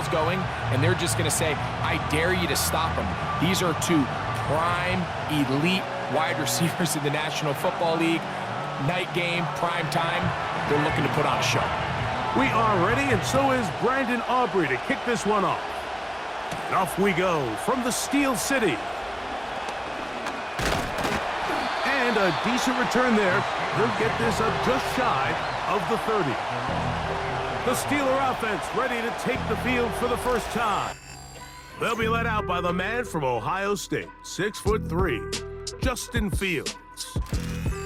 ball's going, and they're just going to say, I dare you to stop them. These are two prime, elite wide receivers in the National Football League. Night game, prime time, they're looking to put on a show. We are ready, and so is Brandon Aubrey to kick this one off. And off we go from the Steel City. And a decent return there. He'll get this up just shy of the 30. The Steeler offense ready to take the field for the first time. They'll be led out by the man from Ohio State, 6'3", Justin Fields.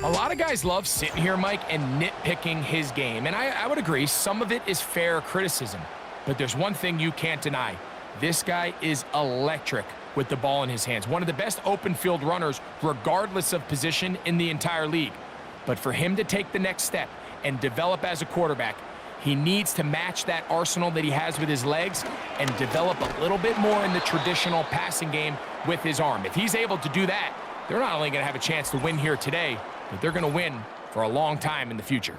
A lot of guys love sitting here, Mike, and nitpicking his game. And I would agree, some of it is fair criticism. But there's one thing you can't deny. This guy is electric with the ball in his hands. One of the best open field runners, regardless of position, in the entire league. But for him to take the next step and develop as a quarterback, he needs to match that arsenal that he has with his legs and develop a little bit more in the traditional passing game with his arm. If he's able to do that, they're not only going to have a chance to win here today, but they're going to win for a long time in the future.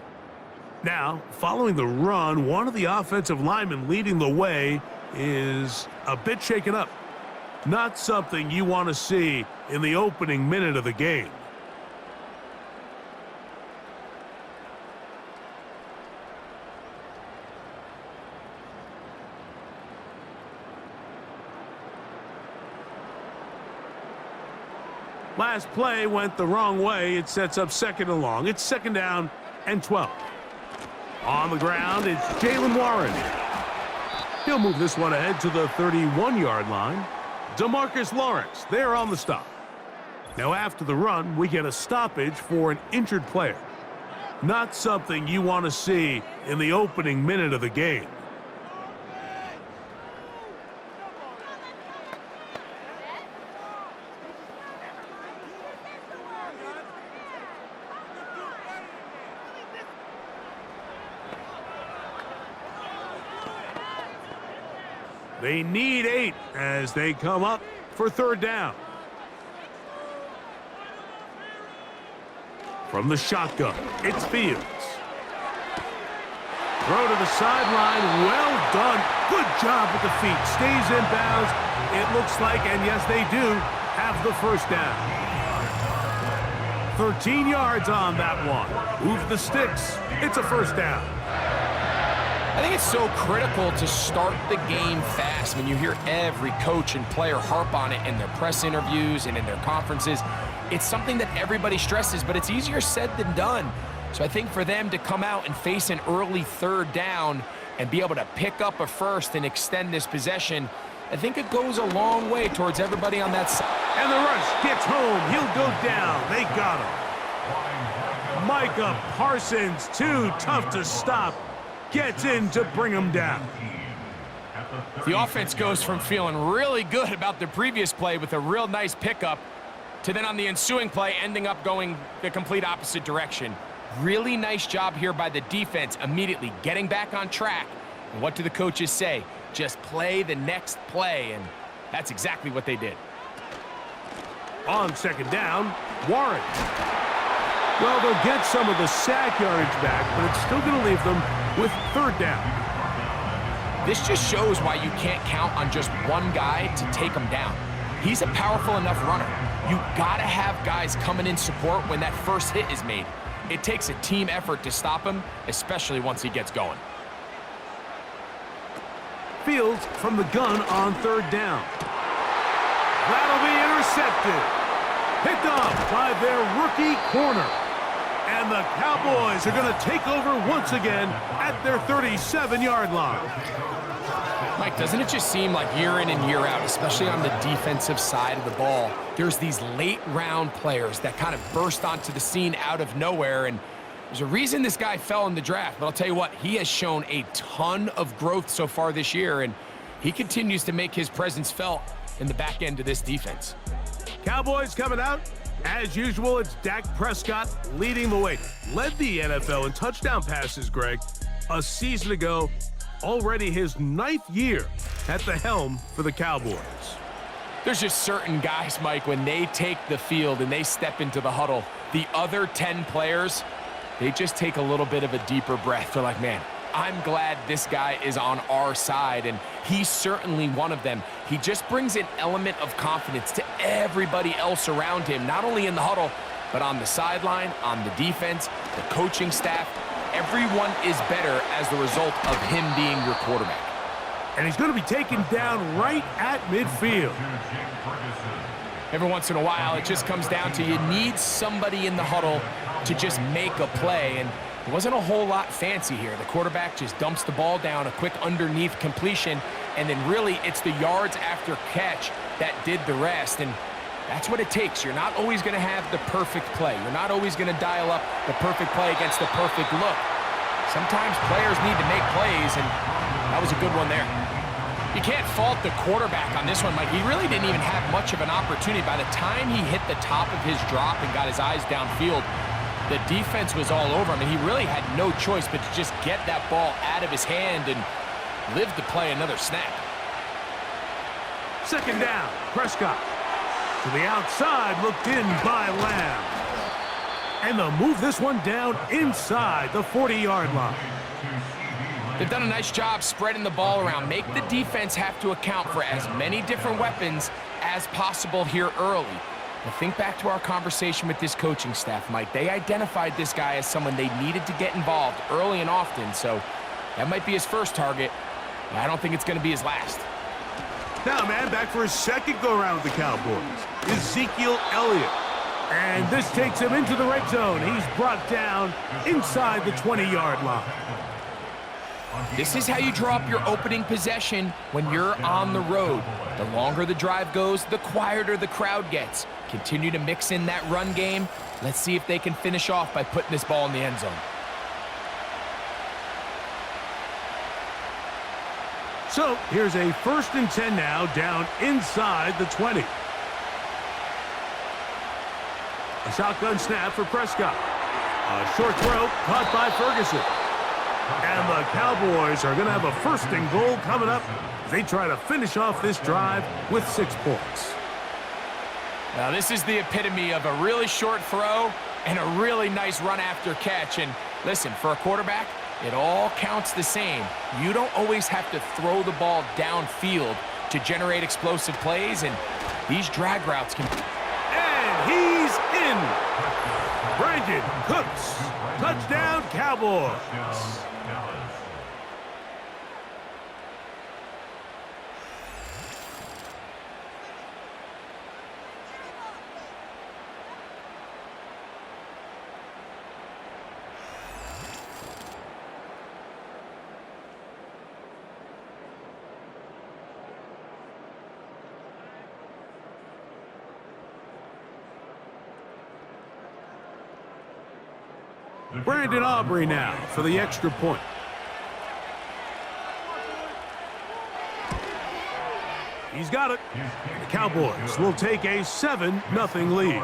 Now, following the run, one of the offensive linemen leading the way is a bit shaken up. Not something you want to see in the opening minute of the game. Last play went the wrong way. It sets up 2nd and long. It's 2nd down and 12. On the ground, it's Jaylen Warren. He'll move this one ahead to the 31-yard line. DeMarcus Lawrence there on the stop. Now after the run, we get a stoppage for an injured player. Not something you want to see in the opening minute of the game. They need 8 as they come up for 3rd down. From the shotgun, it's Fields. Throw to the sideline, well done. Good job with the feet, stays in bounds. It looks like, and yes they do, have the 1st down. 13 yards on that one. Move the sticks, it's a 1st down. I think it's so critical to start the game fast. When you hear every coach and player harp on it in their press interviews and in their conferences, it's something that everybody stresses, but it's easier said than done. So I think for them to come out and face an early 3rd down and be able to pick up a 1st and extend this possession, I think it goes a long way towards everybody on that side. And the rush gets home. He'll go down. They got him. Micah Parsons, too tough to stop. Gets in to bring him down. The offense goes from feeling really good about the previous play with a real nice pickup to then on the ensuing play ending up going the complete opposite direction. Really nice job here by the defense immediately getting back on track. And what do the coaches say? Just play the next play, and that's exactly what they did. On 2nd down, Warren. Well, they'll get some of the sack yardage back, but it's still going to leave them with 3rd down. This just shows why you can't count on just one guy to take him down. He's a powerful enough runner. You gotta have guys coming in support when that first hit is made. It takes a team effort to stop him, especially once he gets going. Fields from the gun on 3rd down. That'll be intercepted. Picked off by their rookie corner. And the Cowboys are going to take over once again at their 37-yard line. Mike, doesn't it just seem like year in and year out, especially on the defensive side of the ball, there's these late-round players that kind of burst onto the scene out of nowhere, and there's a reason this guy fell in the draft, but I'll tell you what, he has shown a ton of growth so far this year, and he continues to make his presence felt in the back end of this defense. Cowboys coming out. As usual, it's Dak Prescott leading the way. Led the NFL in touchdown passes, Greg, a season ago. Already his 9th year at the helm for the Cowboys. There's just certain guys, Mike, when they take the field and they step into the huddle, the other 10 players, they just take a little bit of a deeper breath. They're like, man, I'm glad this guy is on our side, and he's certainly one of them. He just brings an element of confidence to everybody else around him, not only in the huddle, but on the sideline, on the defense, the coaching staff. Everyone is better as the result of him being your quarterback. And he's going to be taken down right at midfield. Every once in a while, it just comes down to you need somebody in the huddle to just make a play, and there wasn't a whole lot fancy here. The quarterback just dumps the ball down, a quick underneath completion, and then really it's the yards after catch that did the rest, and that's what it takes. You're not always going to have the perfect play. You're not always going to dial up the perfect play against the perfect look. Sometimes players need to make plays, and that was a good one there. You can't fault the quarterback on this one, Mike. He really didn't even have much of an opportunity. By the time he hit the top of his drop and got his eyes downfield, the defense was all over him, and he really had no choice but to just get that ball out of his hand and live to play another snap. Second down, Prescott. To the outside, looked in by Lamb. And they'll move this one down inside the 40-yard line. They've done a nice job spreading the ball around. Make the defense have to account for as many different weapons as possible here early. But think back to our conversation with this coaching staff, Mike. They identified this guy as someone they needed to get involved early and often, so that might be his first target. I don't think it's going to be his last. Now, man, back for his second go-around with the Cowboys. Ezekiel Elliott. And this takes him into the red zone. He's brought down inside the 20-yard line. This is how you draw up your opening possession when you're on the road. The longer the drive goes, the quieter the crowd gets. Continue to mix in that run game. Let's see if they can finish off by putting this ball in the end zone. So here's a 1st and 10 now, down inside the 20. A shotgun snap for Prescott. A short throw caught by Ferguson. And the Cowboys are going to have a 1st and goal coming up as they try to finish off this drive with 6 points. Now this is the epitome of a really short throw and a really nice run after catch. And listen, for a quarterback, it all counts the same. You don't always have to throw the ball downfield to generate explosive plays, and these drag routes can... And he's in! Brandon Cooks, touchdown Cowboys! Brandon Aubrey now for the extra point. He's got it. The Cowboys will take a 7-0 lead.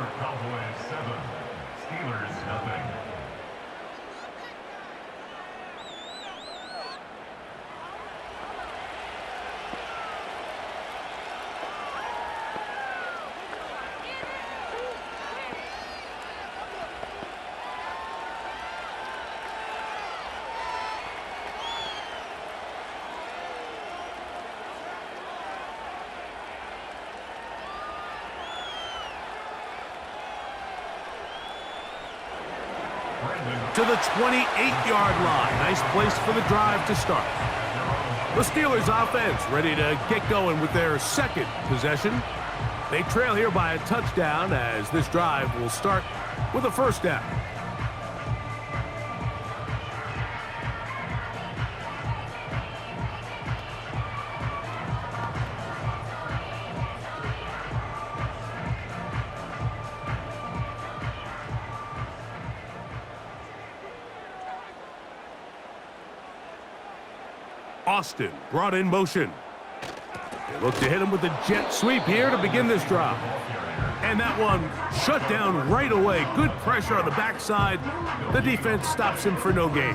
To the 28-yard line. Nice place for the drive to start. The Steelers offense ready to get going with their 2nd possession. They trail here by a touchdown as this drive will start with a 1st down. Austin brought in motion. They look to hit him with a jet sweep here to begin this drive. And that one shut down right away. Good pressure on the backside. The defense stops him for no gain.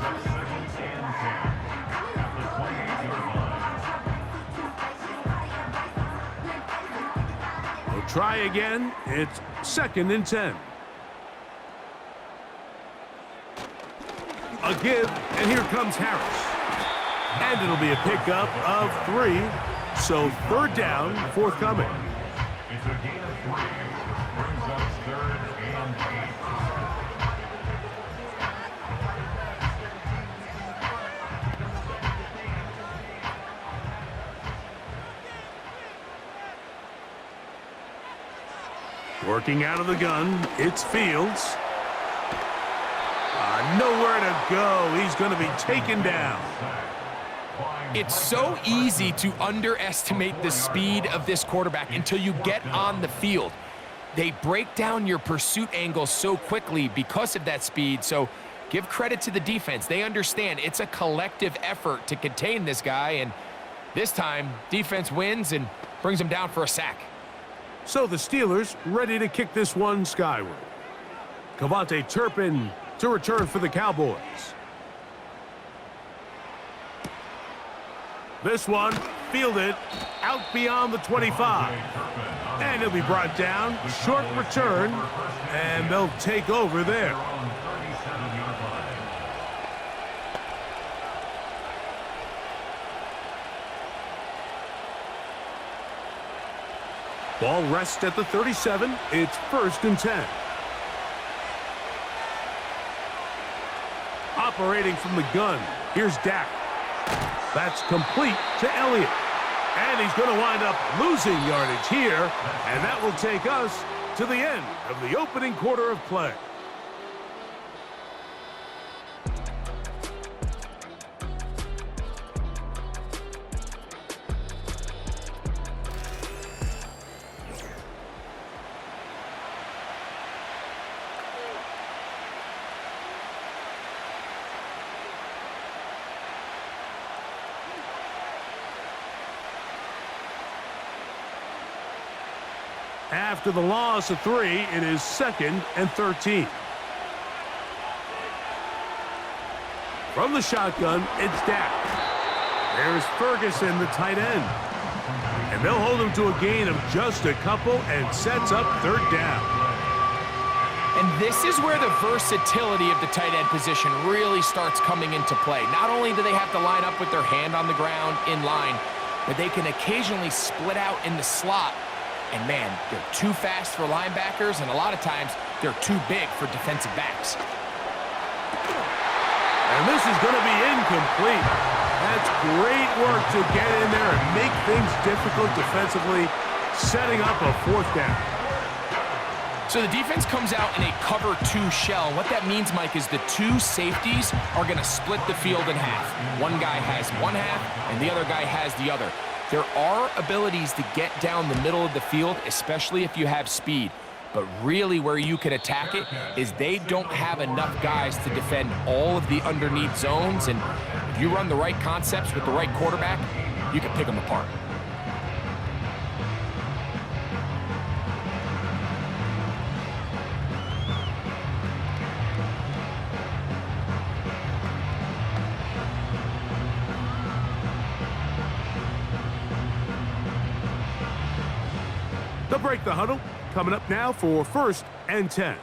They'll try again. It's 2nd and 10. A give, and here comes Harris. And it'll be a pickup of 3. So third down forthcoming. It's a gain of 3. Brings up 3rd and 8. Working out of the gun, it's Fields. Nowhere to go. He's going to be taken down. It's so easy to underestimate the speed of this quarterback until you get on the field. They break down your pursuit angle so quickly because of that speed, so give credit to the defense. They understand it's a collective effort to contain this guy, and this time, defense wins and brings him down for a sack. So the Steelers ready to kick this one skyward. Cavante Turpin to return for the Cowboys. This one fielded out beyond the 25. And he'll be brought down. Short return. And they'll take over there. Ball rests at the 37. It's 1st and 10. Operating from the gun. Here's Dak. That's complete to Elliott. And he's going to wind up losing yardage here. And that will take us to the end of the opening quarter of play. After the loss of 3, it is 2nd and 13. From the shotgun, it's Dak. There's Ferguson, the tight end. And they'll hold him to a gain of just a couple and sets up 3rd down. And this is where the versatility of the tight end position really starts coming into play. Not only do they have to line up with their hand on the ground in line, but they can occasionally split out in the slot. And man, they're too fast for linebackers, and a lot of times they're too big for defensive backs. And this is going to be incomplete. That's great work to get in there and make things difficult defensively, setting up a 4th down. So the defense comes out in a cover 2 shell. What that means, Mike, is the 2 safeties are going to split the field in half. One guy has one half, and the other guy has the other. There are abilities to get down the middle of the field, especially if you have speed. But really where you can attack it is they don't have enough guys to defend all of the underneath zones. And if you run the right concepts with the right quarterback, you can pick them apart. They'll break the huddle. Coming up now for 1st and 10.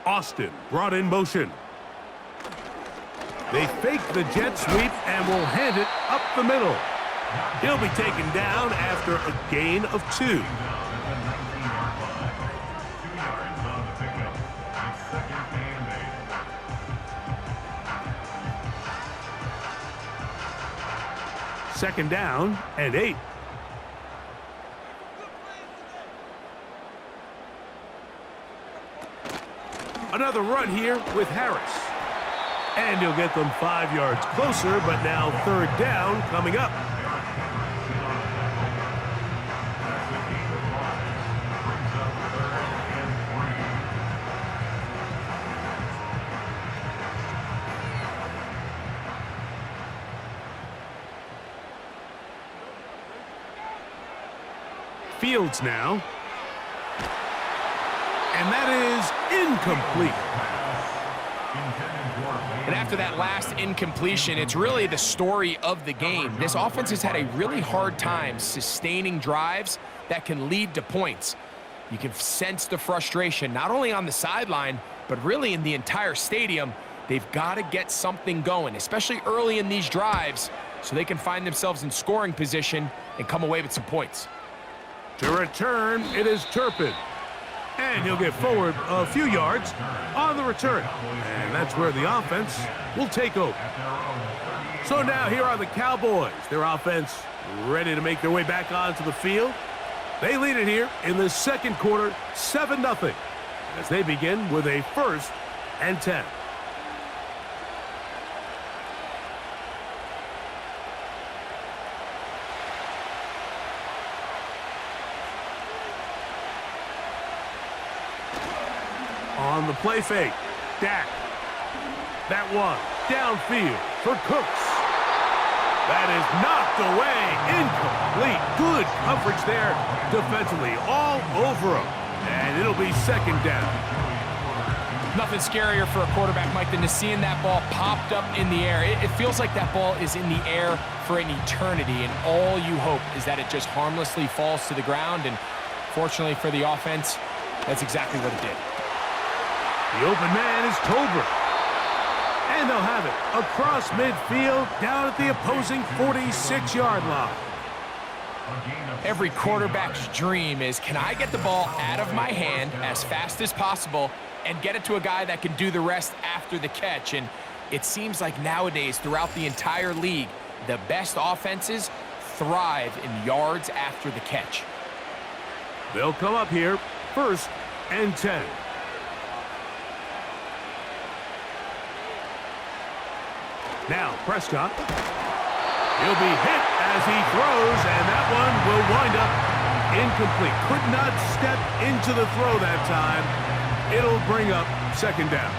Austin brought in motion. They fake the jet sweep and will hand it up the middle. He'll be taken down after a gain of 2. Second down and 8. Another run here with Harris. And he'll get them 5 yards closer, but now 3rd down coming up. Fields now. And that is incomplete. And after that last incompletion, it's really the story of the game. This offense has had a really hard time sustaining drives that can lead to points. You can sense the frustration, not only on the sideline, but really in the entire stadium. They've got to get something going, especially early in these drives, so they can find themselves in scoring position and come away with some points. To return, it is Turpin. And he'll get forward a few yards on the return. And that's where the offense will take over. So now here are the Cowboys. Their offense ready to make their way back onto the field. They lead it here in the second quarter, 7-0, as they begin with a 1st and 10. On the play fake, Dak. That one downfield for Cooks. That is knocked away, incomplete. Good coverage there defensively, all over him. And it'll be 2nd down. Nothing scarier for a quarterback, Mike, than to seeing that ball popped up in the air. It feels like that ball is in the air for an eternity, and all you hope is that it just harmlessly falls to the ground. And fortunately for the offense, that's exactly what it did. The open man is Tolbert. And they'll have it across midfield down at the opposing 46-yard line. Every quarterback's dream is, can I get the ball out of my hand as fast as possible and get it to a guy that can do the rest after the catch? And it seems like nowadays, throughout the entire league, the best offenses thrive in yards after the catch. They'll come up here, 1st and 10. Now, Prescott. He'll be hit as he throws, and that one will wind up incomplete. Could not step into the throw that time. It'll bring up 2nd down.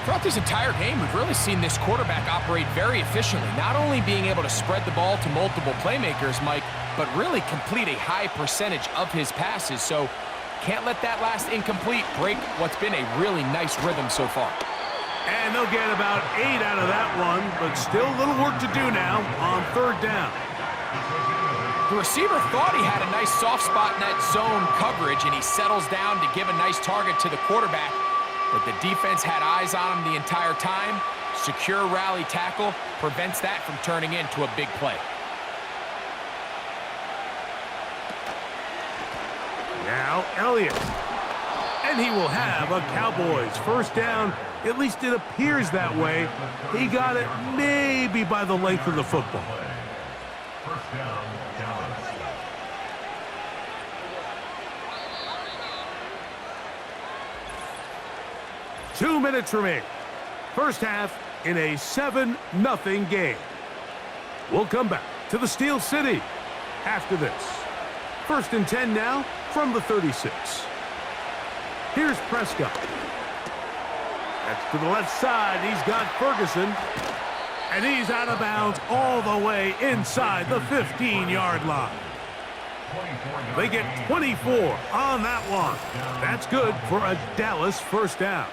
Throughout this entire game, we've really seen this quarterback operate very efficiently, not only being able to spread the ball to multiple playmakers, Mike, but really complete a high percentage of his passes. So can't let that last incomplete break what's been a really nice rhythm so far. And they'll get about 8 out of that one, but still a little work to do now on 3rd down. The receiver thought he had a nice soft spot in that zone coverage, and he settles down to give a nice target to the quarterback. But the defense had eyes on him the entire time. Secure rally tackle prevents that from turning into a big play. Now Elliott. And he will have a Cowboys 1st down. At least it appears that way. He got it maybe by the length of the football. 1st down, Dallas. Two minutes remaining. First half in a 7-0 game. We'll come back to the Steel City after this. 1st and 10 now from the 36. Here's Prescott. That's to the left side. He's got Ferguson. And he's out of bounds all the way inside the 15-yard line. They get 24 on that one. That's good for a Dallas 1st down.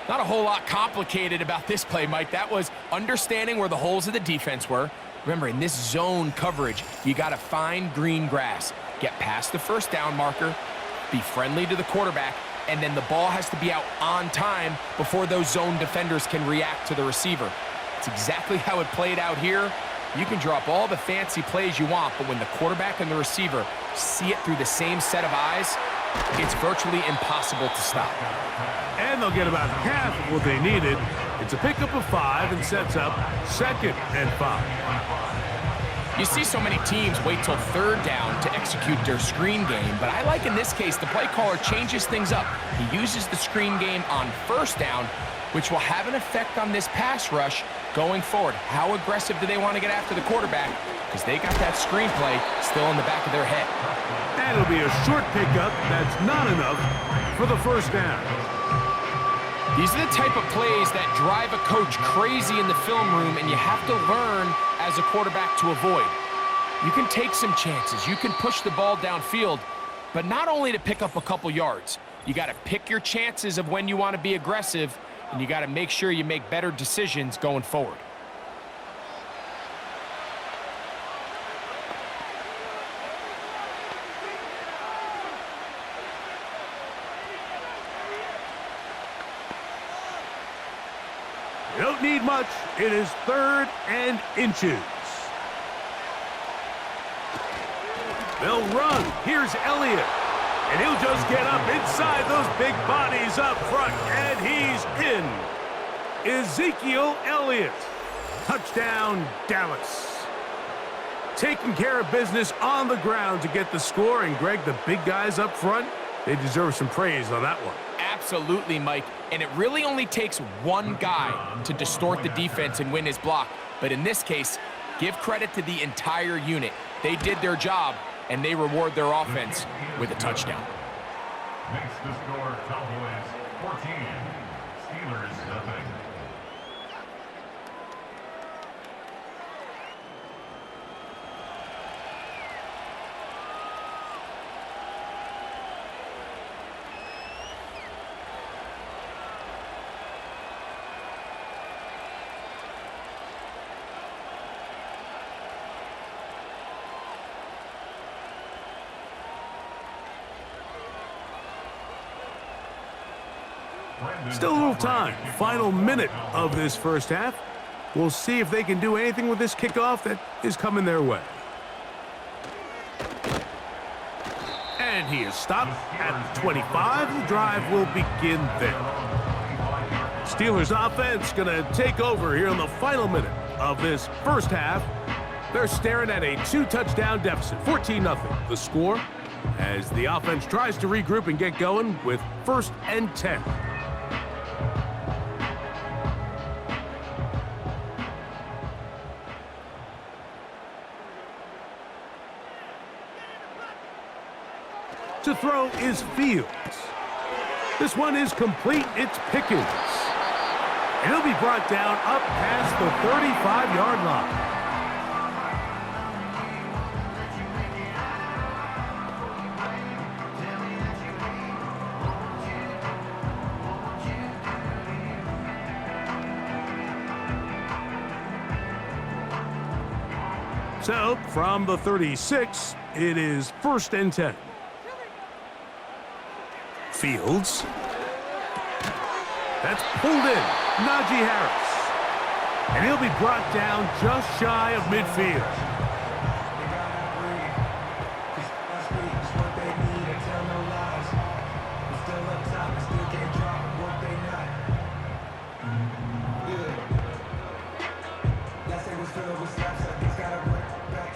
Not a whole lot complicated about this play, Mike. That was understanding where the holes of the defense were. Remember, in this zone coverage, you got to find green grass, get past the 1st down marker, be friendly to the quarterback, and then the ball has to be out on time before those zone defenders can react to the receiver. It's exactly how it played out here. You can draw up all the fancy plays you want, but when the quarterback and the receiver see it through the same set of eyes, it's virtually impossible to stop. And they'll get about half of what they needed. It's a pickup of 5 and sets up 2nd and 5. You see so many teams wait till 3rd down to execute their screen game, but I like in this case the play caller changes things up. He uses the screen game on 1st down, which will have an effect on this pass rush going forward. How aggressive do they want to get after the quarterback? Because they got that screenplay still in the back of their head. And it'll be a short pickup that's not enough for the 1st down. These are the type of plays that drive a coach crazy in the film room, and you have to learn as a quarterback to avoid. You can take some chances. You can push the ball downfield, but not only to pick up a couple yards. You got to pick your chances of when you want to be aggressive, and you got to make sure you make better decisions going forward. It is 3rd and inches. They'll run. Here's Elliott. And he'll just get up inside those big bodies up front. And he's in. Ezekiel Elliott. Touchdown, Dallas. Taking care of business on the ground to get the score. And, Greg, the big guys up front, they deserve some praise on that one. Absolutely, Mike. And it really only takes one guy to distort the defense and win his block. But in this case, give credit to the entire unit. They did their job, and they reward their offense with a touchdown. Makes the score Cowboys 14, Steelers nothing. Still a little time. Final minute of this first half. We'll see if they can do anything with this kickoff that is coming their way. And he is stopped at the 25. The drive will begin there. Steelers offense going to take over here in the final minute of this first half. They're staring at a 2-touchdown deficit, 14-0. The score as the offense tries to regroup and get going with 1st and 10. To throw is Fields. This one is complete. It's Pickens. And he'll be brought down up past the 35-yard line. So, from the 36, it is 1st and 10. Fields. That's pulled in. Najee Harris. And he'll be brought down just shy of midfield.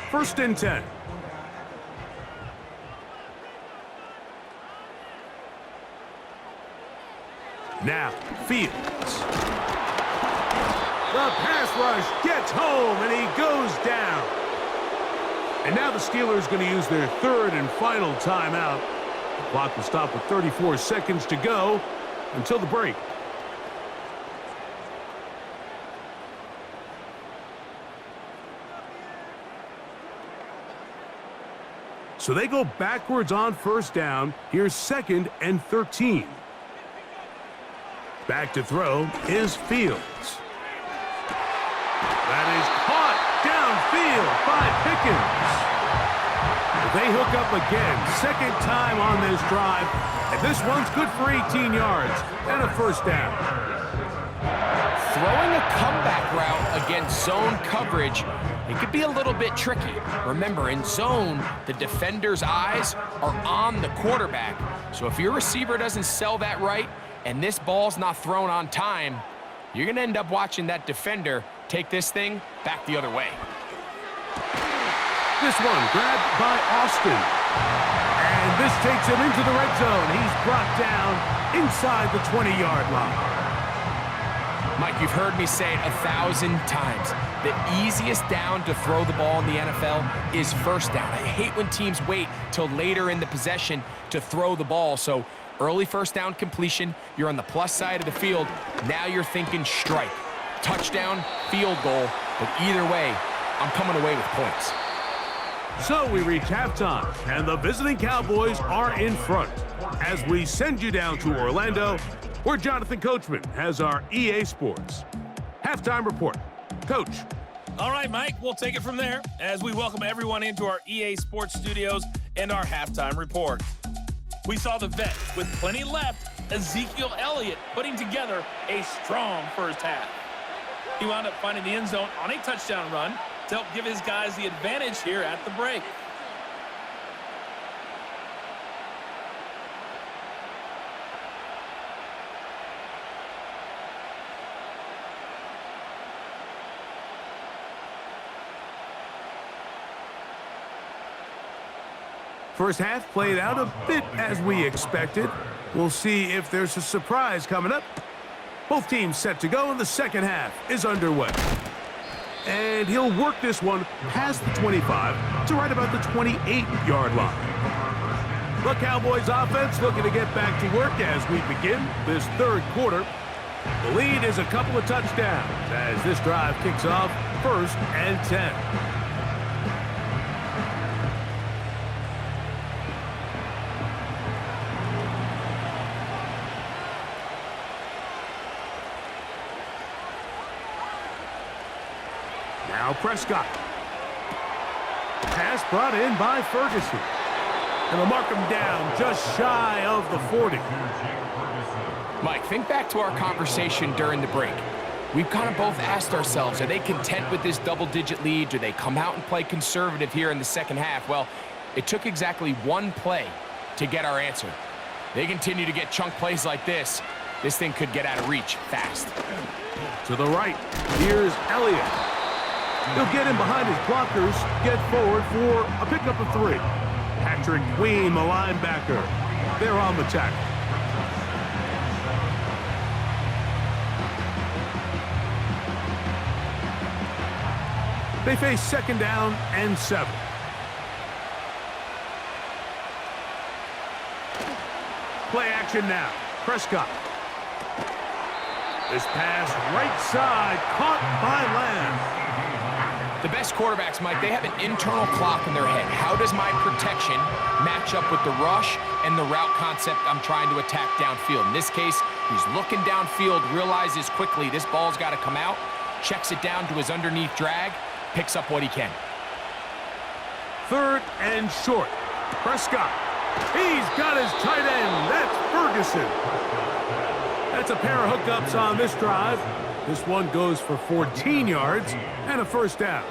First and 10. Now, Fields. The pass rush gets home, and he goes down. And now the Steelers going to use their 3rd and final timeout. The clock will stop with 34 seconds to go until the break. So they go backwards on 1st down. Here's 2nd and 13. Back to throw is Fields. That is caught downfield by Pickens. They hook up again, 2nd time on this drive, and this one's good for 18 yards and a 1st down. Throwing a comeback route against zone coverage, it could be a little bit tricky. Remember, in zone, the defender's eyes are on the quarterback. So if your receiver doesn't sell that right, and this ball's not thrown on time, you're going to end up watching that defender take this thing back the other way. This one grabbed by Austin. And this takes him into the red zone. He's brought down inside the 20-yard line. Mike, you've heard me say it 1,000 times. The easiest down to throw the ball in the NFL is 1st down. I hate when teams wait till later in the possession to throw the ball. So early 1st down completion, you're on the plus side of the field. Now you're thinking strike, touchdown, field goal. But either way, I'm coming away with points. So we reach halftime, and the visiting Cowboys are in front. As we send you down to Orlando, where Jonathan Coachman has our EA Sports halftime report. Coach. All right, Mike, we'll take it from there as we welcome everyone into our EA Sports studios and our halftime report. We saw the vet with plenty left, Ezekiel Elliott, putting together a strong first half. He wound up finding the end zone on a touchdown run to help give his guys the advantage here at the break. First half played out a bit as we expected. We'll see if there's a surprise coming up. Both teams set to go, and the second half is underway. And he'll work this one past the 25 to right about the 28-yard line. The Cowboys offense looking to get back to work as we begin this third quarter. The lead is a couple of touchdowns as this drive kicks off 1st and 10. Now Prescott. Pass brought in by Ferguson. And they'll mark him down just shy of the 40. Mike, think back to our conversation during the break. We've kind of both asked ourselves, are they content with this double-digit lead? Do they come out and play conservative here in the second half? Well, it took exactly one play to get our answer. They continue to get chunk plays like this. This thing could get out of reach fast. To the right, here's Elliott. He'll get in behind his blockers, get forward for a pickup of 3. Patrick Queen, the linebacker. They're on the tackle. They face 2nd down and 7. Play action now. Prescott. This pass right side, caught by Lamb. The best quarterbacks, Mike, they have an internal clock in their head. How does my protection match up with the rush and the route concept I'm trying to attack downfield? In this case, he's looking downfield, realizes quickly this ball's got to come out, checks it down to his underneath drag, picks up what he can. 3rd and short. Prescott. He's got his tight end. That's Ferguson. That's a pair of hookups on this drive. This one goes for 14 yards and a 1st down.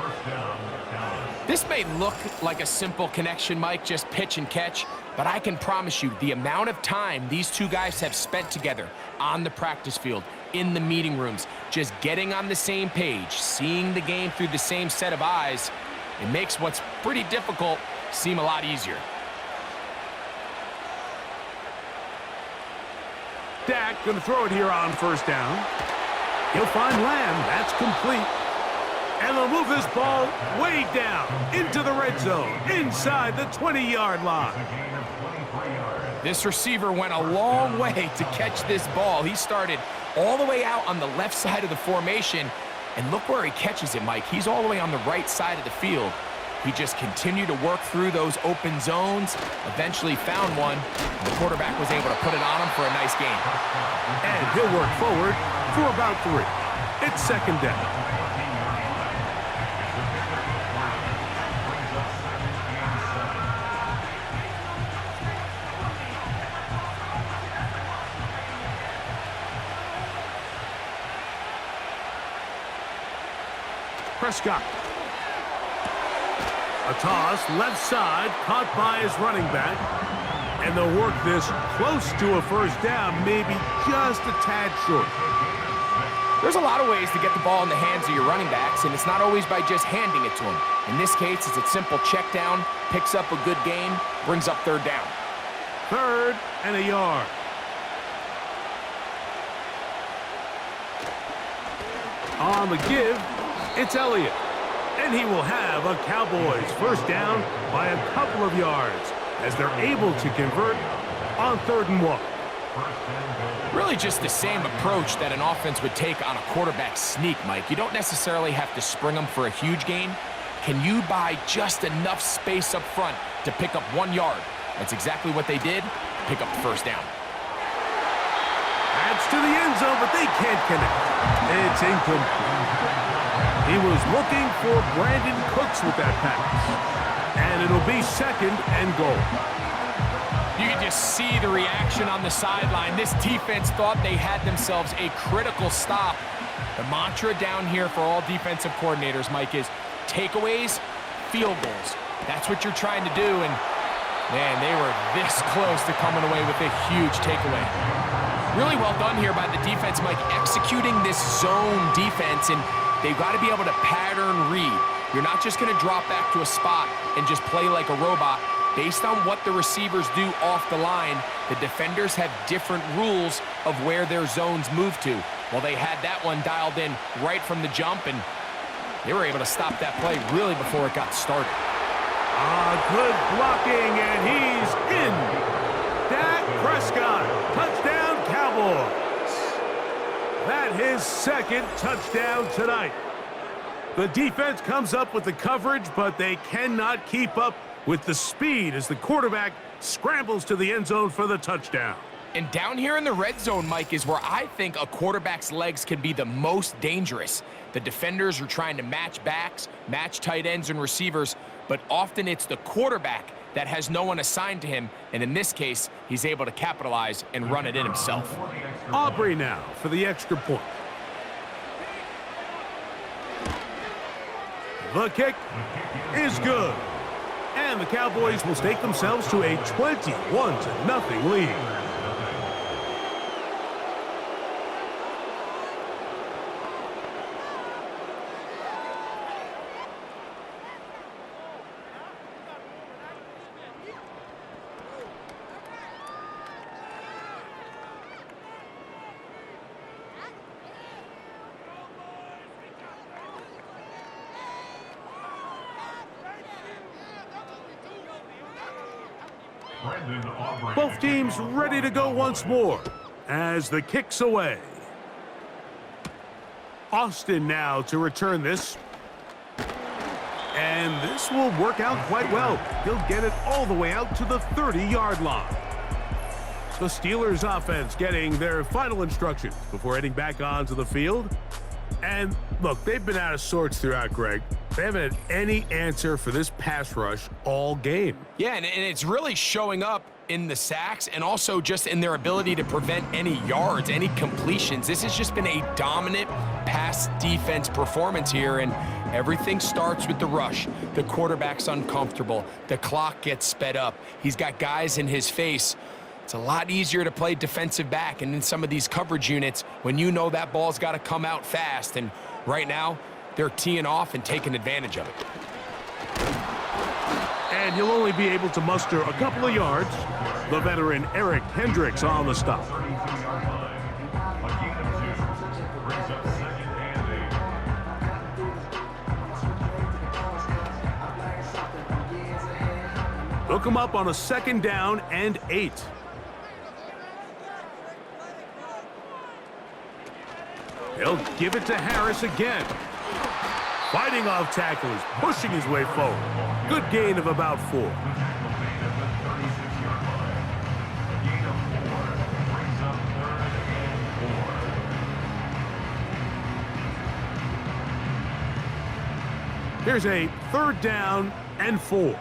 This may look like a simple connection, Mike, just pitch and catch, but I can promise you the amount of time these two guys have spent together on the practice field, in the meeting rooms, just getting on the same page, seeing the game through the same set of eyes, it makes what's pretty difficult seem a lot easier. Dak going to throw it here on 1st down. He'll find Lamb. That's complete. And they'll move this ball way down into the red zone, inside the 20-yard line. This receiver went a long way to catch this ball. He started all the way out on the left side of the formation, and look where he catches it, Mike. He's all the way on the right side of the field. He just continued to work through those open zones, eventually found one, and the quarterback was able to put it on him for a nice gain. And he'll work forward for about 3. It's 2nd down. Prescott. A toss, left side, caught by his running back. And they'll work this close to a 1st down, maybe just a tad short. There's a lot of ways to get the ball in the hands of your running backs, and it's not always by just handing it to them. In this case, it's a simple check down, picks up a good gain, brings up 3rd down. 3rd and a yard. On the give, it's Elliott. And he will have a Cowboys 1st down by a couple of yards as they're able to convert on 3rd and 1. Really just the same approach that an offense would take on a quarterback sneak, Mike. You don't necessarily have to spring them for a huge gain. Can you buy just enough space up front to pick up 1 yard? That's exactly what they did. Pick up the 1st down. Adds to the end zone, but they can't connect. It's incomplete. He was looking for Brandon Cooks with that pass. And it'll be 2nd and goal. You can just see the reaction on the sideline. This defense thought they had themselves a critical stop, The mantra down here for all defensive coordinators, Mike, is takeaways, field goals. That's what you're trying to do, and man, they were this close to coming away with a huge takeaway. Really well done here by the defense, Mike, executing this zone defense, and they've got to be able to pattern read. You're not just going to drop back to a spot and just play like a robot. Based on what the receivers do off the line, the defenders have different rules of where their zones move to. Well, they had that one dialed in right from the jump, and they were able to stop that play really before it got started. Good blocking, and he's in. Dak Prescott, touchdown Cowboys. That his second touchdown tonight. The defense comes up with the coverage, but they cannot keep up with the speed as the quarterback scrambles to the end zone for the touchdown. And down here in the red zone, Mike, is where I think a quarterback's legs can be the most dangerous. The defenders are trying to match backs, match tight ends and receivers, but often it's the quarterback that has no one assigned to him, and in this case, he's able to capitalize and run it in himself. Aubrey now for the extra point. The kick is good. And the Cowboys will stake themselves to a 21-0 lead. Both teams ready to go once more as the kick's away. Austin now to return this. And this will work out quite well. He'll get it all the way out to the 30-yard line. The Steelers offense getting their final instructions before heading back onto the field. And look, they've been out of sorts throughout, Greg. They haven't had any answer for this pass rush all game. Yeah, and it's really showing up in the sacks and also just in their ability to prevent any yards, any completions. This has just been a dominant pass defense performance here, and everything starts with the rush. The quarterback's uncomfortable. The clock gets sped up. He's got guys in his face. It's a lot easier to play defensive back, and in some of these coverage units, when you know that ball's got to come out fast, and right now, they're teeing off and taking advantage of it. And he'll only be able to muster a couple of yards. The veteran Eric Hendricks on the stop. Hook him up on a 2nd down and 8. He'll give it to Harris again. Fighting off tackles, pushing his way forward. Good gain of about 4. Here's a 3rd down and 4.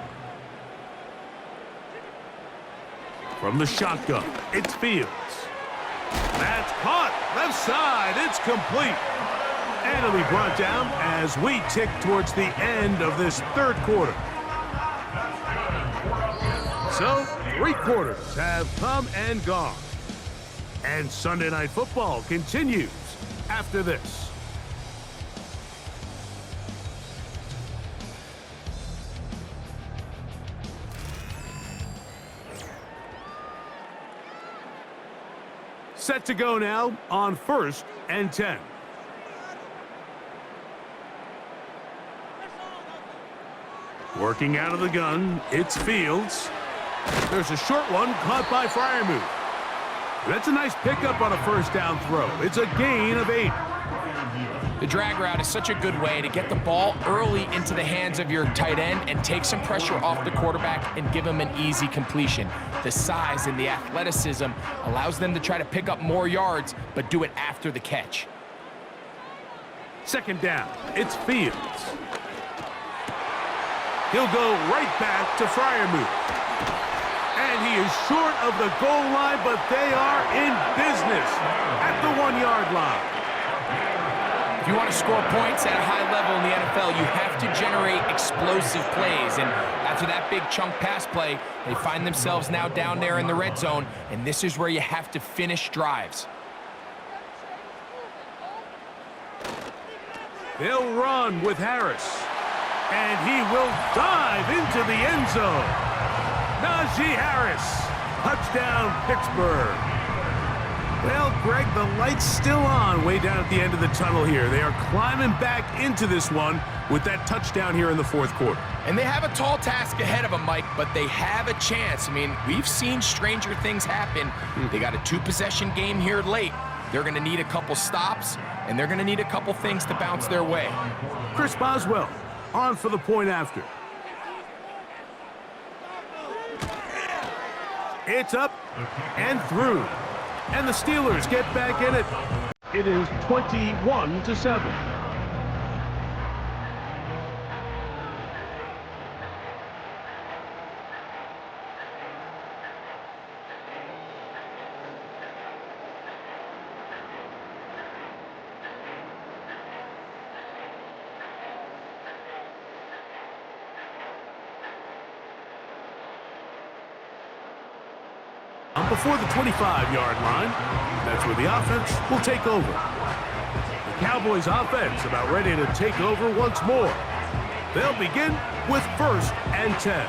From the shotgun, it's Fields. That's caught. Left side. It's complete. And it'll be brought down as we tick towards the end of this 3rd quarter. So, 3 quarters have come and gone. And Sunday Night Football continues after this. Set to go now on 1st and 10. Working out of the gun, it's Fields. There's a short one caught by Freiermuth. That's a nice pickup on a 1st down throw. It's a gain of 8. The drag route is such a good way to get the ball early into the hands of your tight end and take some pressure off the quarterback and give him an easy completion. The size and the athleticism allows them to try to pick up more yards, but do it after the catch. 2nd down, it's Fields. He'll go right back to Freiermuth. And he is short of the goal line, but they are in business at the 1-yard line. If you want to score points at a high level in the NFL, you have to generate explosive plays. And after that big chunk pass play, they find themselves now down there in the red zone, and this is where you have to finish drives. They'll run with Harris. And he will dive into the end zone. Najee Harris. Touchdown, Pittsburgh. Well, Greg, the light's still on way down at the end of the tunnel here. They are climbing back into this one with that touchdown here in the fourth quarter. And they have a tall task ahead of them, Mike, but they have a chance. I mean, we've seen stranger things happen. They got a two-possession game here late. They're going to need a couple stops, and they're going to need a couple things to bounce their way. Chris Boswell on for the point after. It's up and through. And the Steelers get back in it. It is 21-7. Before the 25-yard line, that's where the offense will take over. The Cowboys offense about ready to take over once more. They'll begin with 1st and 10.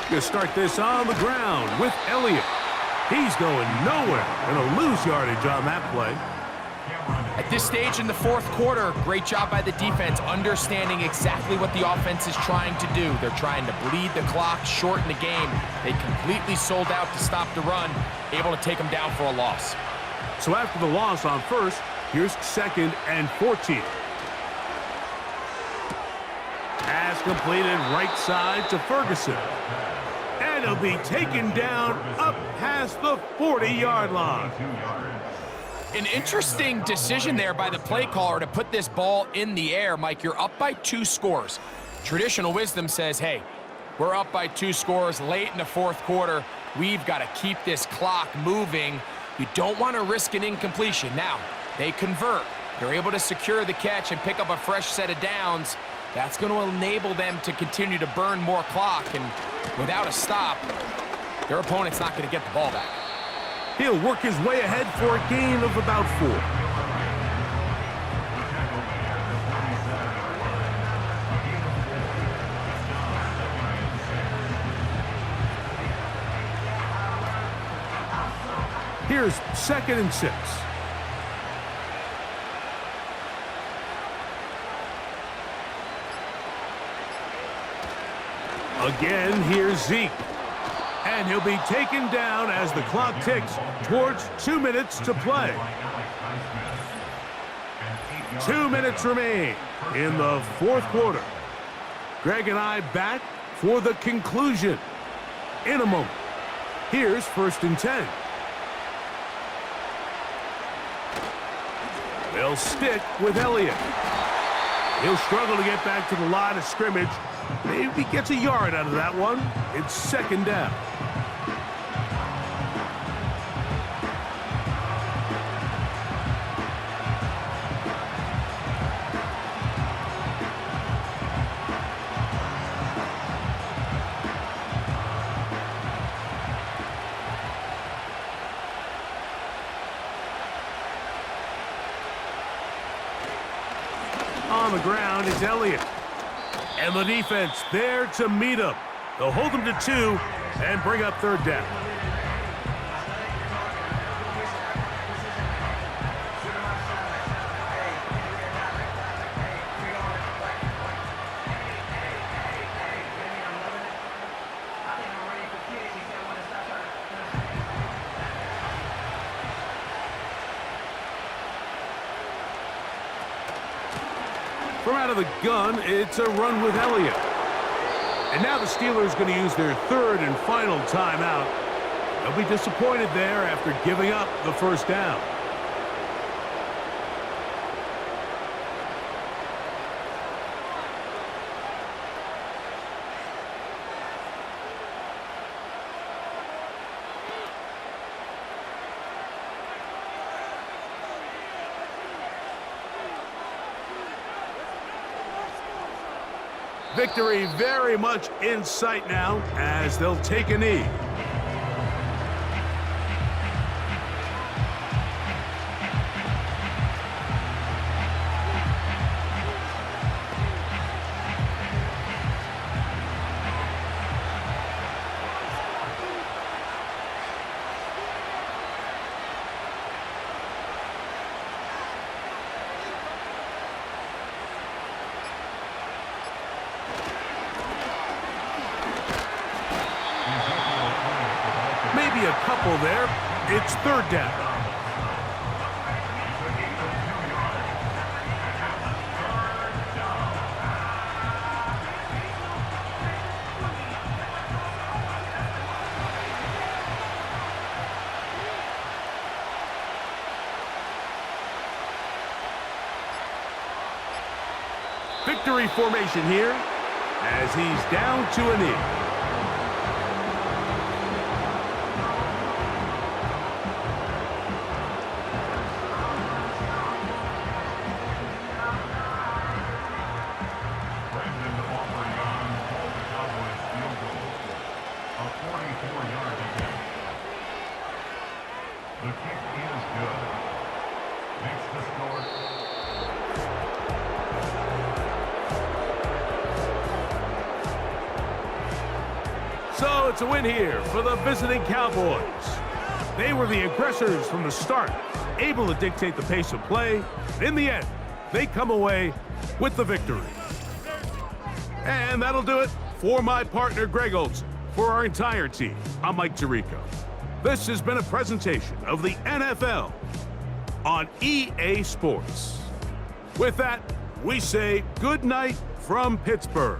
Going to start this on the ground with Elliott. He's going nowhere. Going to lose yardage on that play. At this stage in the fourth quarter, great job by the defense, understanding exactly what the offense is trying to do. They're trying to bleed the clock, shorten the game. They completely sold out to stop the run, able to take them down for a loss. So after the loss on first, here's 2nd and 14. Pass completed right side to Ferguson. And he'll be taken down up past the 40-yard line. An interesting decision there by the play caller to put this ball in the air. Mike, you're up by 2 scores. Traditional wisdom says, hey, we're up by 2 scores late in the fourth quarter. We've got to keep this clock moving. You don't want to risk an incompletion. Now, they convert. They're able to secure the catch and pick up a fresh set of downs. That's going to enable them to continue to burn more clock, and without a stop, their opponent's not going to get the ball back. He'll work his way ahead for a gain of about 4. Here's 2nd and 6. Again, here's Zeke. And he'll be taken down as the clock ticks towards 2 minutes to play. 2 minutes remain in the fourth quarter. Greg and I back for the conclusion in a moment. Here's 1st and 10. They'll stick with Elliott. He'll struggle to get back to the line of scrimmage. Maybe gets a yard out of that one. It's 2nd down. On the ground is Elliott. And the defense there to meet him. They'll hold him to 2 and bring up 3rd down. From out of the gun, it's a run with Elliott. And now the Steelers going to use their 3rd and final timeout. They'll be disappointed there after giving up the first down. Victory very much in sight now as they'll take a knee. Maybe a couple there. It's third down. Victory formation here as he's down to a knee. The kick is good. Makes the score. So it's a win here for the visiting Cowboys. They were the aggressors from the start, able to dictate the pace of play. In the end, they come away with the victory. And that'll do it for my partner, Greg Olson. For our entire team, I'm Mike Tirico. This has been a presentation of the NFL on EA Sports. With that, we say good night from Pittsburgh.